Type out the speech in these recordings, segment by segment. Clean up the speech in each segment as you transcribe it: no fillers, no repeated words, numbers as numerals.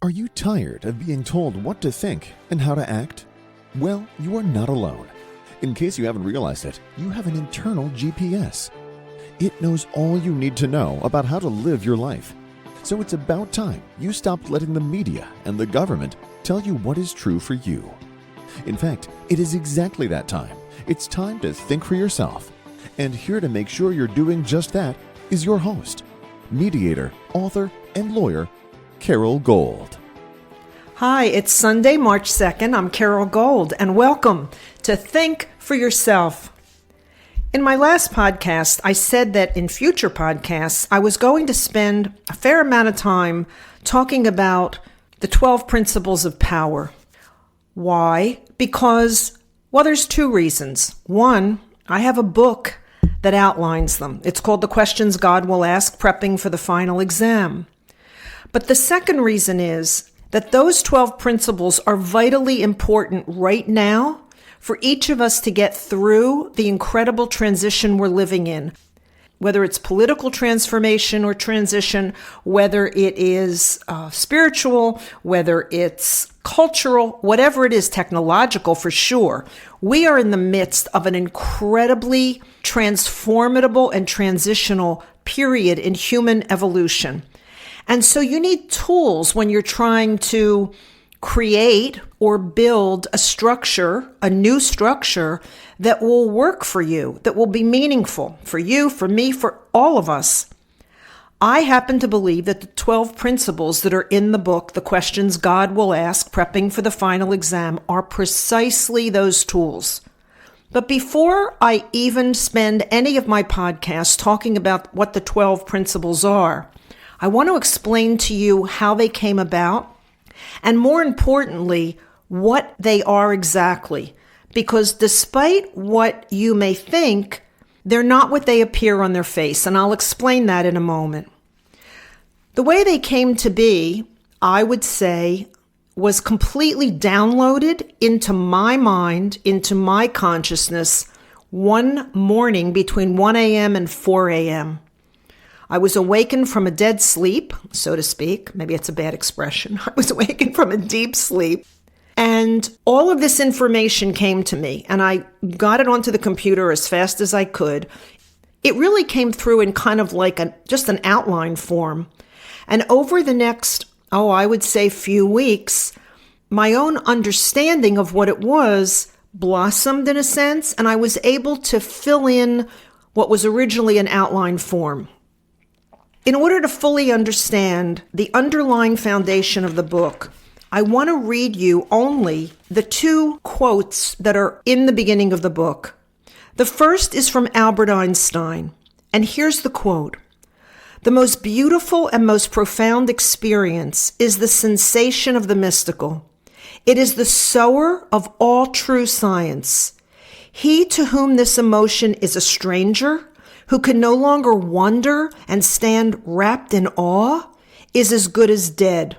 Are you tired of being told what to think and how to act? Well, you are not alone. In case you haven't realized it, you have an internal GPS. It knows all you need to know about how to live your life. So it's about time you stopped letting the media and the government tell you what is true for you. In fact, it is exactly that time. It's time to think for yourself. And here to make sure you're doing just that is your host, mediator, author, and lawyer, Carole Gold. Hi, it's Sunday, March 2nd. I'm Carole Gold, and welcome to Think for Yourself. In my last podcast, I said that in future podcasts, I was going to spend a fair amount of time talking about the 12 principles of power. Why? Because, well, there's two reasons. One, I have a book that outlines them. It's called The Questions God Will Ask, Prepping for the Final Exam. But the second reason is that those 12 principles are vitally important right now for each of us to get through the incredible transition we're living in. Whether it's political transformation or transition, whether it is spiritual, whether it's cultural, whatever it is, technological for sure, we are in the midst of an incredibly transformable and transitional period in human evolution. And so you need tools when you're trying to create or build a structure, a new structure that will work for you, that will be meaningful for you, for me, for all of us. I happen to believe that the 12 principles that are in the book, The Questions God Will Ask, Prepping for the Final Exam, are precisely those tools. But before I even spend any of my podcasts talking about what the 12 principles are, I want to explain to you how they came about, and more importantly, what they are exactly. Because despite what you may think, they're not what they appear on their face, and I'll explain that in a moment. The way they came to be, I would say, was completely downloaded into my mind, into my consciousness, one morning between 1 a.m. and 4 a.m. I was awakened from a dead sleep, so to speak. Maybe it's a bad expression. I was awakened from a deep sleep. And all of this information came to me, and I got it onto the computer as fast as I could. It really came through in kind of like just an outline form. And over the next, I would say few weeks, my own understanding of what it was blossomed in a sense, and I was able to fill in what was originally an outline form. In order to fully understand the underlying foundation of the book, I want to read you only the two quotes that are in the beginning of the book. The first is from Albert Einstein, and here's the quote. "The most beautiful and most profound experience is the sensation of the mystical. It is the sower of all true science. He to whom this emotion is a stranger, who can no longer wonder and stand wrapped in awe, is as good as dead.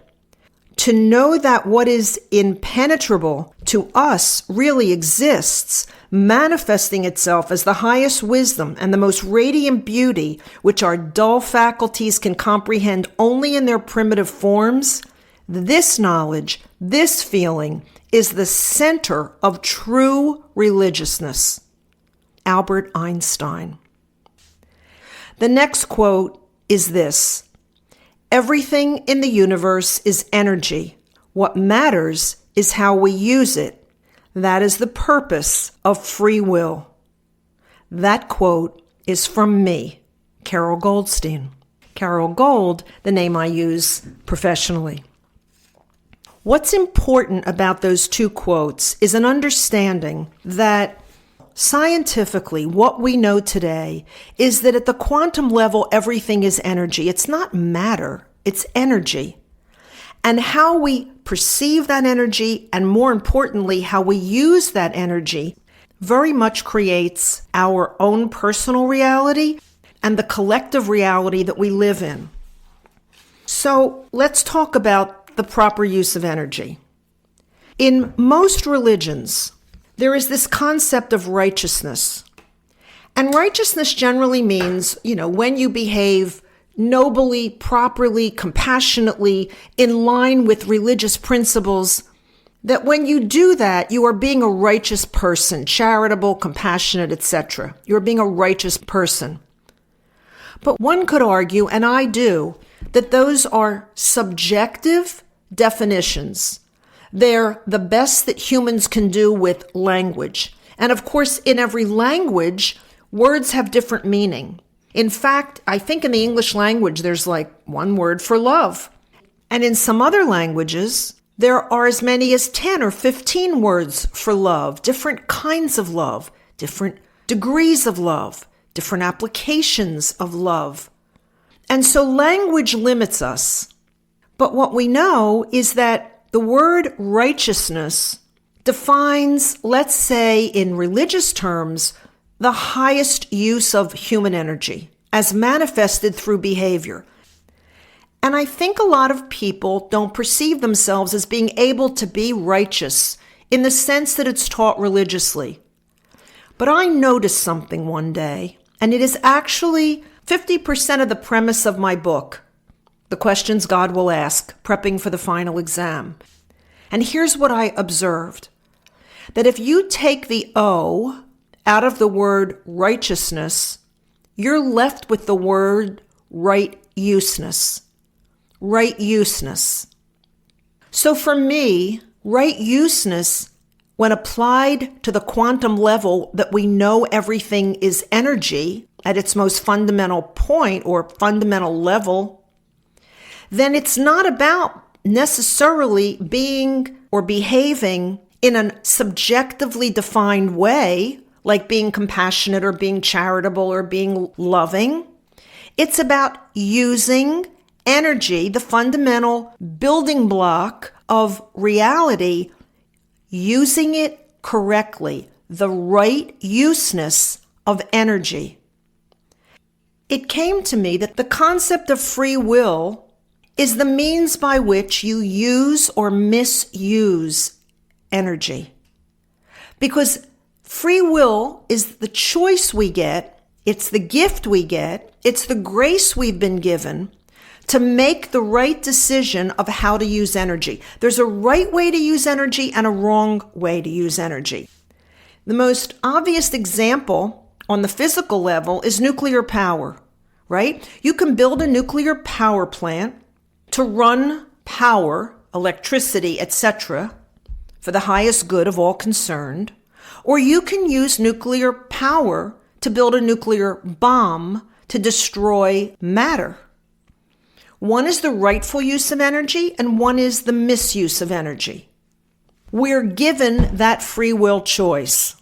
To know that what is impenetrable to us really exists, manifesting itself as the highest wisdom and the most radiant beauty, which our dull faculties can comprehend only in their primitive forms, this knowledge, this feeling, is the center of true religiousness." Albert Einstein. The next quote is this: "Everything in the universe is energy. What matters is how we use it. That is the purpose of free will." That quote is from me, Carole Goldstein. Carole Gold, the name I use professionally. What's important about those two quotes is an understanding that scientifically, what we know today is that at the quantum level, everything is energy. It's not matter, it's energy. And how we perceive that energy, and more importantly, how we use that energy, very much creates our own personal reality and the collective reality that we live in. So let's talk about the proper use of energy. In most religions, there is this concept of righteousness. And righteousness generally means, when you behave nobly, properly, compassionately, in line with religious principles, that when you do that, you are being a righteous person, charitable, compassionate, etc. You're being a righteous person. But one could argue, and I do, that those are subjective definitions. They're the best that humans can do with language. And of course, in every language, words have different meaning. In fact, I think in the English language, there's like one word for love. And in some other languages, there are as many as 10 or 15 words for love, different kinds of love, different degrees of love, different applications of love. And so language limits us. But what we know is that the word righteousness defines, let's say in religious terms, the highest use of human energy as manifested through behavior. And I think a lot of people don't perceive themselves as being able to be righteous in the sense that it's taught religiously. But I noticed something one day, and it is actually 50% of the premise of my book, The Questions God Will Ask, Prepping for the Final Exam. And here's what I observed, that if you take the O out of the word righteousness, you're left with the word right-useness. Right-useness. So for me, right-useness, when applied to the quantum level that we know everything is energy at its most fundamental point or fundamental level, then it's not about necessarily being or behaving in a subjectively defined way, like being compassionate or being charitable or being loving. It's about using energy, the fundamental building block of reality, using it correctly, the right useness of energy. It came to me that the concept of free will is the means by which you use or misuse energy. Because free will is the choice we get, it's the gift we get, it's the grace we've been given to make the right decision of how to use energy. There's a right way to use energy and a wrong way to use energy. The most obvious example on the physical level is nuclear power, right? You can build a nuclear power plant to run power, electricity, etc., for the highest good of all concerned, or you can use nuclear power to build a nuclear bomb to destroy matter. One is the rightful use of energy, and one is the misuse of energy. We're given that free will choice.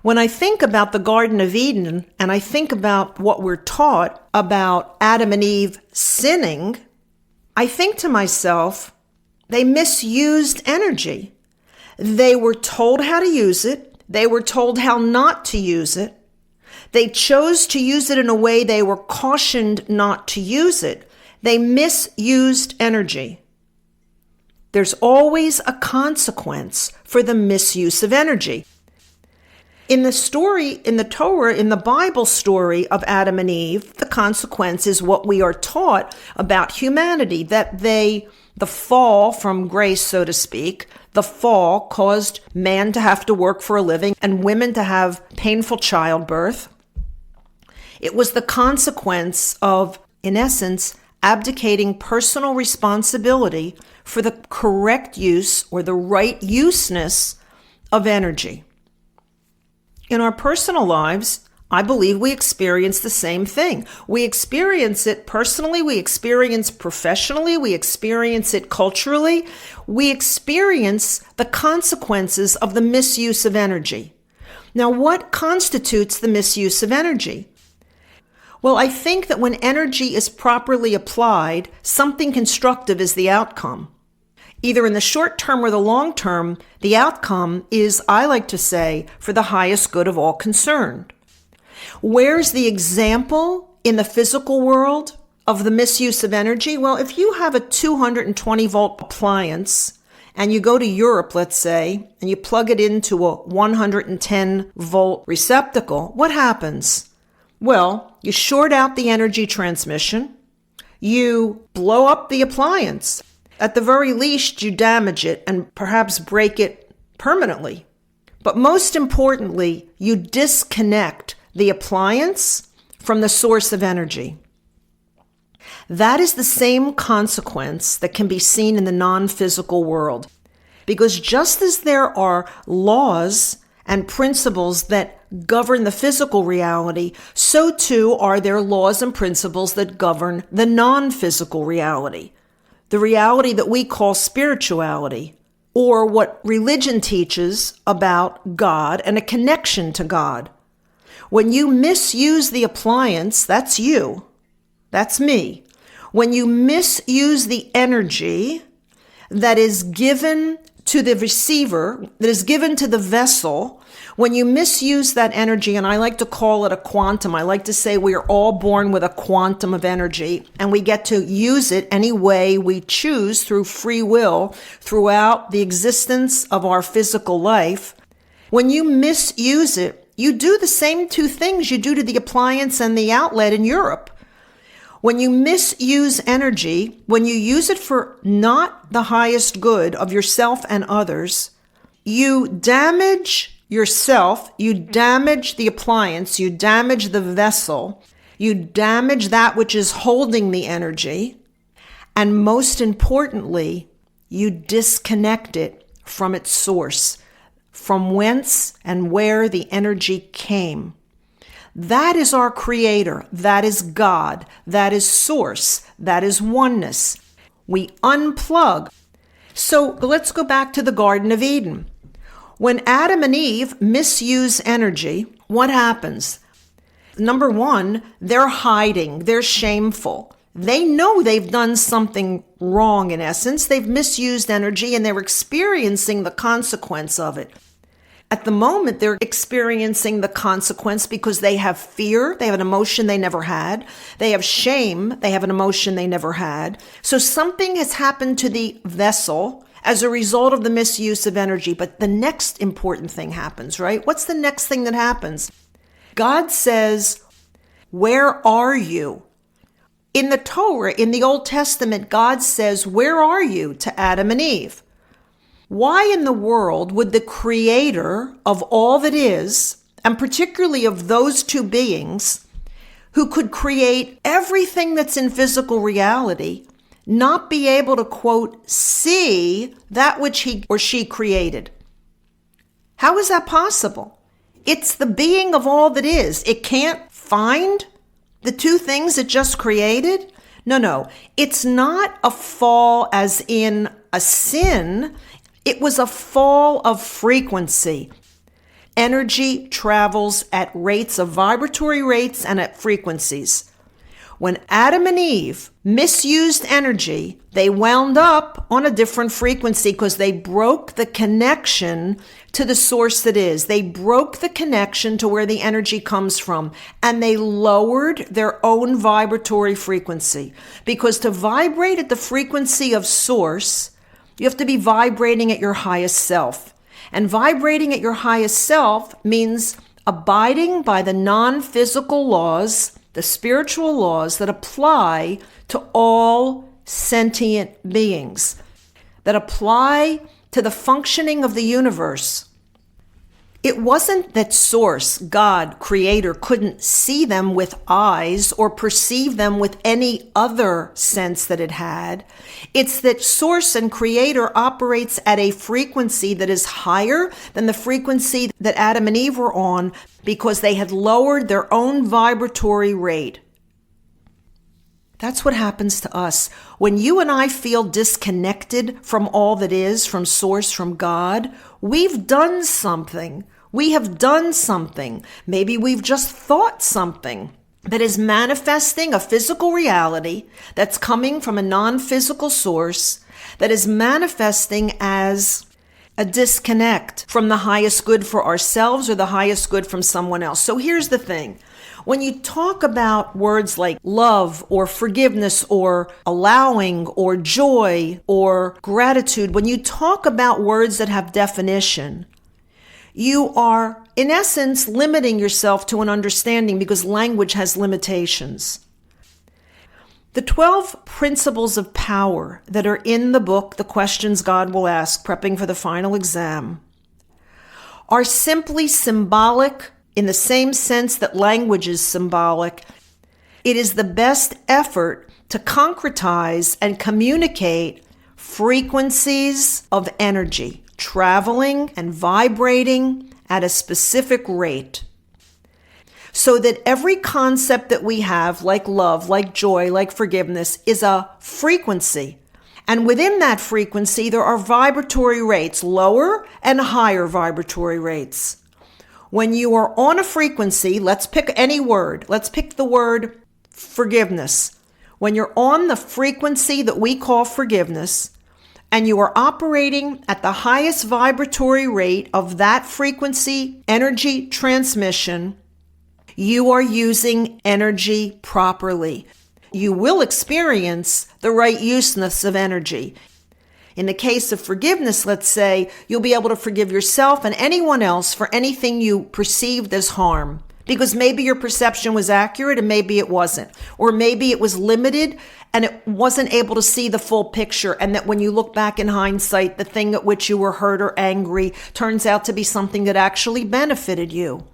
When I think about the Garden of Eden, and I think about what we're taught about Adam and Eve sinning, I think to myself, they misused energy. They were told how to use it. They were told how not to use it. They chose to use it in a way they were cautioned not to use it. They misused energy. There's always a consequence for the misuse of energy. In the story, in the Torah, in the Bible story of Adam and Eve, the consequence is what we are taught about humanity, that the fall from grace, so to speak, the fall caused man to have to work for a living and women to have painful childbirth. It was the consequence of, in essence, abdicating personal responsibility for the correct use or the right useness of energy. In our personal lives, I believe we experience the same thing. We experience it personally, we experience professionally, we experience it culturally. We experience the consequences of the misuse of energy. Now, what constitutes the misuse of energy? Well, I think that when energy is properly applied, something constructive is the outcome. Either in the short term or the long term, the outcome is, I like to say, for the highest good of all concerned. Where's the example in the physical world of the misuse of energy? Well, if you have a 220 volt appliance and you go to Europe, let's say, and you plug it into a 110 volt receptacle, what happens? Well, you short out the energy transmission. You blow up the appliance. At the very least, you damage it and perhaps break it permanently. But most importantly, you disconnect the appliance from the source of energy. That is the same consequence that can be seen in the non-physical world. Because just as there are laws and principles that govern the physical reality, so too are there laws and principles that govern the non-physical reality, the reality that we call spirituality, or what religion teaches about God and a connection to God. When you misuse the appliance, that's you, that's me. When you misuse the energy that is given to the receiver, that is given to the vessel, when you misuse that energy, and I like to call it a quantum, I like to say we are all born with a quantum of energy, and we get to use it any way we choose through free will throughout the existence of our physical life. When you misuse it, you do the same two things you do to the appliance and the outlet in Europe. When you misuse energy, when you use it for not the highest good of yourself and others, you damage yourself, you damage the appliance, you damage the vessel, you damage that which is holding the energy, and most importantly, you disconnect it from its source, from whence and where the energy came. That is our creator. That is God. That is source. That is oneness. We unplug. So let's go back to the Garden of Eden. When Adam and Eve misuse energy, what happens? Number one, they're hiding. They're shameful. They know they've done something wrong in essence. They've misused energy and they're experiencing the consequence of it. At the moment, they're experiencing the consequence because they have fear. They have an emotion they never had. They have shame. They have an emotion they never had. So something has happened to the vessel as a result of the misuse of energy. But the next important thing happens, right? What's the next thing that happens? God says, "Where are you?" In the Torah, in the Old Testament, God says, "Where are you?" to Adam and Eve. Why in the world would the creator of all that is, and particularly of those two beings, who could create everything that's in physical reality, not be able to, quote, see that which he or she created? How is that possible? It's the being of all that is. It can't find the two things it just created? No. It's not a fall as in a sin. It was a fall of frequency. Energy travels at rates of vibratory rates and at frequencies. When Adam and Eve misused energy, they wound up on a different frequency because they broke the connection to the source that is. They broke the connection to where the energy comes from, and they lowered their own vibratory frequency. Because to vibrate at the frequency of source, you have to be vibrating at your highest self. And vibrating at your highest self means abiding by the non-physical laws, the spiritual laws that apply to all sentient beings, that apply to the functioning of the universe. It wasn't that Source, God, Creator, couldn't see them with eyes or perceive them with any other sense that it had. It's that Source and Creator operates at a frequency that is higher than the frequency that Adam and Eve were on because they had lowered their own vibratory rate. That's what happens to us. When you and I feel disconnected from all that is, from Source, from God, we've done something. We have done something. Maybe we've just thought something that is manifesting a physical reality that's coming from a non-physical source, that is manifesting as a disconnect from the highest good for ourselves or the highest good from someone else. So here's the thing. When you talk about words like love or forgiveness or allowing or joy or gratitude, when you talk about words that have definition, you are in essence, limiting yourself to an understanding because language has limitations. The 12 principles of power that are in the book, The Questions God Will Ask, Prepping for the Final Exam, are simply symbolic in the same sense that language is symbolic. It is the best effort to concretize and communicate frequencies of energy, traveling and vibrating at a specific rate, so that every concept that we have, like love, like joy, like forgiveness, is a frequency. And within that frequency, there are vibratory rates, lower and higher vibratory rates. When you are on a frequency, let's pick any word. Let's pick the word forgiveness. When you're on the frequency that we call forgiveness, and you are operating at the highest vibratory rate of that frequency energy transmission, you are using energy properly. You will experience the right useness of energy. In the case of forgiveness, let's say, you'll be able to forgive yourself and anyone else for anything you perceived as harm. Because maybe your perception was accurate and maybe it wasn't. Or maybe it was limited and it wasn't able to see the full picture. And that when you look back in hindsight, the thing at which you were hurt or angry turns out to be something that actually benefited you.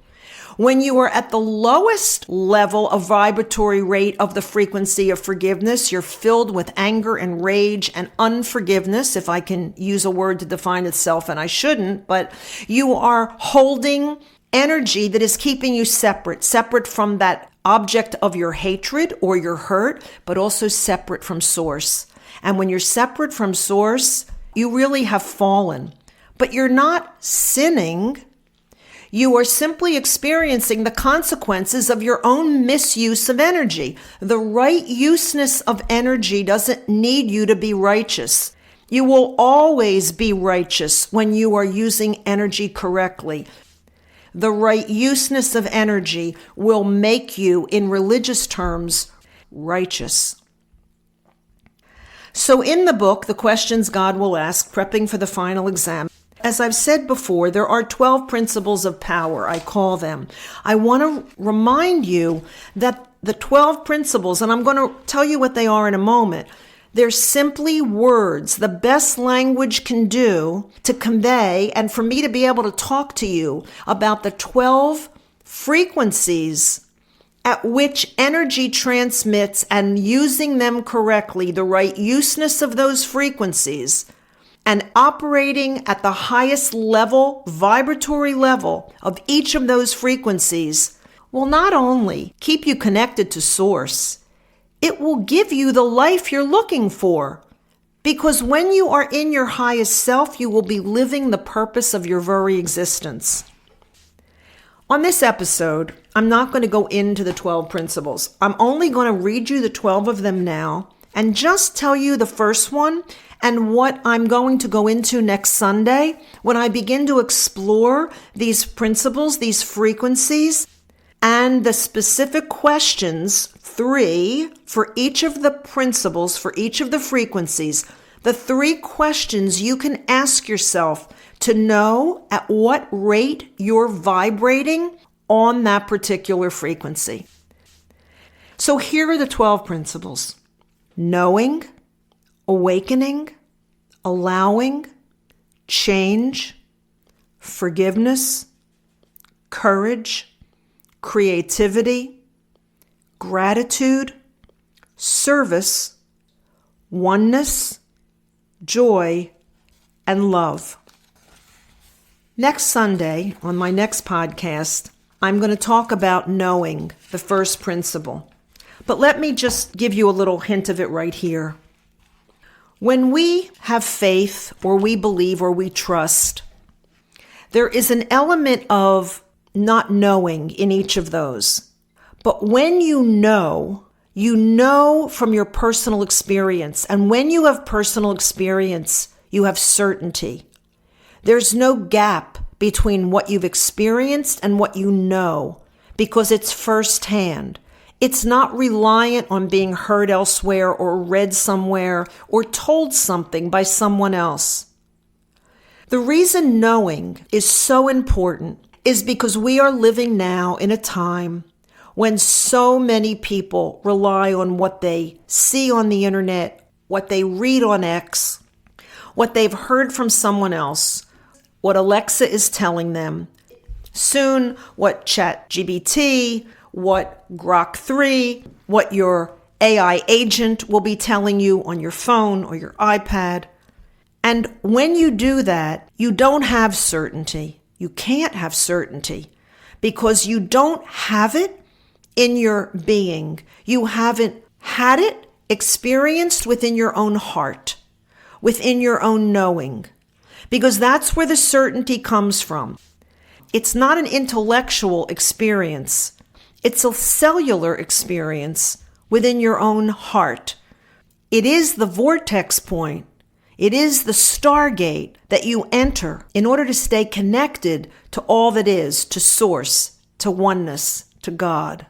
When you are at the lowest level of vibratory rate of the frequency of forgiveness, you're filled with anger and rage and unforgiveness, if I can use a word to define itself, and I shouldn't, but you are holding energy that is keeping you separate from that object of your hatred or your hurt, but also separate from source. And when you're separate from source, you really have fallen. But you're not sinning. You are simply experiencing the consequences of your own misuse of energy. The right useness of energy doesn't need you to be righteous. You will always be righteous when you are using energy correctly. The right useness of energy will make you, in religious terms, righteous. So in the book, The Questions God Will Ask, Prepping for the Final Exam, as I've said before, there are 12 principles of power, I call them. I want to remind you that the 12 principles, and I'm going to tell you what they are in a moment, they're simply words, the best language can do to convey and for me to be able to talk to you about the 12 frequencies at which energy transmits, and using them correctly, the right useness of those frequencies, and operating at the highest level, vibratory level of each of those frequencies will not only keep you connected to source, it will give you the life you're looking for. Because when you are in your highest self, you will be living the purpose of your very existence. On this episode, I'm not going to go into the 12 principles. I'm only going to read you the 12 of them now and just tell you the first one and what I'm going to go into next Sunday when I begin to explore these principles, these frequencies, and the specific questions, 3 for each of the principles, for each of the frequencies, the 3 questions you can ask yourself to know at what rate you're vibrating on that particular frequency. So here are the 12 principles: knowing, awakening, allowing, change, forgiveness, courage, creativity, gratitude, service, oneness, joy, and love. Next Sunday, on my next podcast, I'm going to talk about knowing, the first principle. But let me just give you a little hint of it right here. When we have faith, or we believe, or we trust, there is an element of not knowing in each of those. But when you know from your personal experience. And when you have personal experience, you have certainty. There's no gap between what you've experienced and what you know, because it's firsthand. It's not reliant on being heard elsewhere or read somewhere or told something by someone else. The reason knowing is so important is because we are living now in a time when so many people rely on what they see on the internet, what they read on X, what they've heard from someone else, what Alexa is telling them. Soon, what ChatGPT, what Grok 3, what your AI agent will be telling you on your phone or your iPad. And when you do that, you don't have certainty. You can't have certainty because you don't have it in your being. You haven't had it experienced within your own heart, within your own knowing, because that's where the certainty comes from. It's not an intellectual experience. It's a cellular experience within your own heart. It is the vortex point. It is the Stargate that you enter in order to stay connected to all that is, to source, to oneness, to God.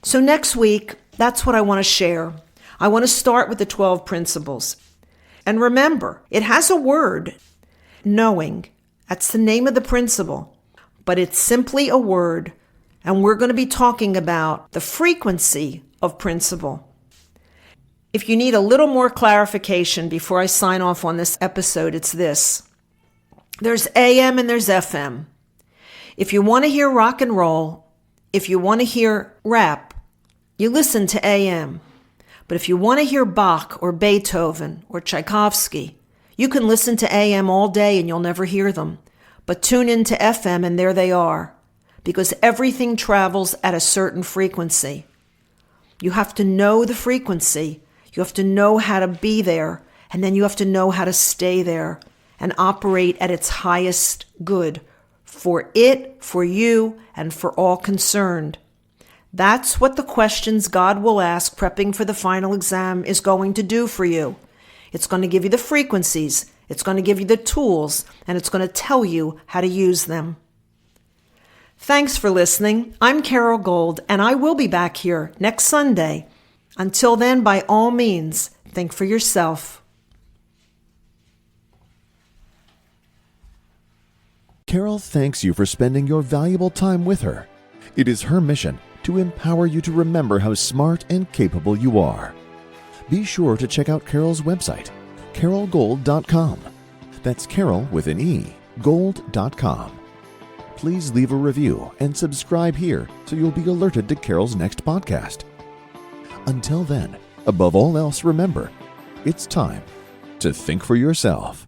So next week, that's what I want to share. I want to start with the 12 principles. And remember, it has a word, knowing. That's the name of the principle. But it's simply a word. And we're going to be talking about the frequency of principle. If you need a little more clarification before I sign off on this episode, it's this. There's AM and there's FM. If you want to hear rock and roll, if you want to hear rap, you listen to AM. But if you want to hear Bach or Beethoven or Tchaikovsky, you can listen to AM all day and you'll never hear them. But tune into FM and there they are. Because everything travels at a certain frequency. You have to know the frequency. You have to know how to be there. And then you have to know how to stay there and operate at its highest good for it, for you, and for all concerned. That's what the questions God will ask prepping for the final exam is going to do for you. It's going to give you the frequencies, it's going to give you the tools, and it's going to tell you how to use them. Thanks for listening. I'm Carole Gold, and I will be back here next Sunday. Until then, by all means, think for yourself. Carole thanks you for spending your valuable time with her. It is her mission to empower you to remember how smart and capable you are. Be sure to check out Carole's website, carolegold.com. That's Carole with an E, gold.com. Please leave a review and subscribe here so you'll be alerted to Carole's next podcast. Until then, above all else, remember, it's time to think for yourself.